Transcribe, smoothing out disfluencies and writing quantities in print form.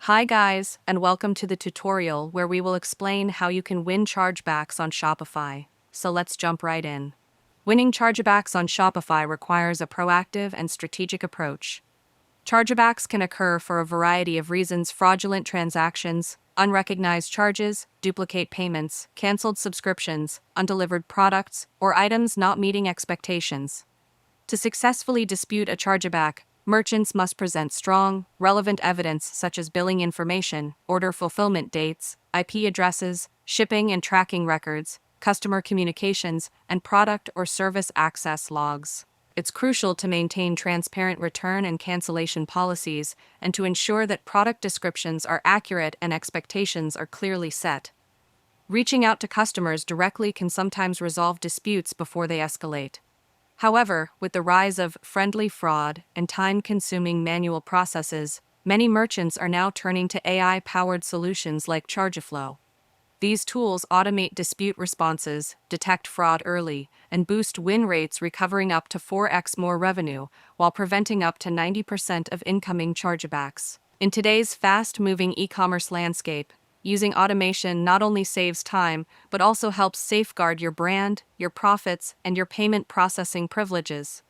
Hi guys, and welcome to the tutorial where we will explain how you can win chargebacks on Shopify. So let's jump right in. Winning chargebacks on Shopify requires a proactive and strategic approach. Chargebacks can occur for a variety of reasons: fraudulent transactions, unrecognized charges, duplicate payments, canceled subscriptions, undelivered products, or items not meeting expectations. To successfully dispute a chargeback, merchants must present strong, relevant evidence such as billing information, order fulfillment dates, IP addresses, shipping and tracking records, customer communications, and product or service access logs. It's crucial to maintain transparent return and cancellation policies and to ensure that product descriptions are accurate and expectations are clearly set. Reaching out to customers directly can sometimes resolve disputes before they escalate. However, with the rise of friendly fraud and time-consuming manual processes, many merchants are now turning to AI-powered solutions like Chargeflow. These tools automate dispute responses, detect fraud early, and boost win rates, recovering up to 4x more revenue, while preventing up to 90% of incoming chargebacks. In today's fast-moving e-commerce landscape, using automation not only saves time, but also helps safeguard your brand, your profits, and your payment processing privileges.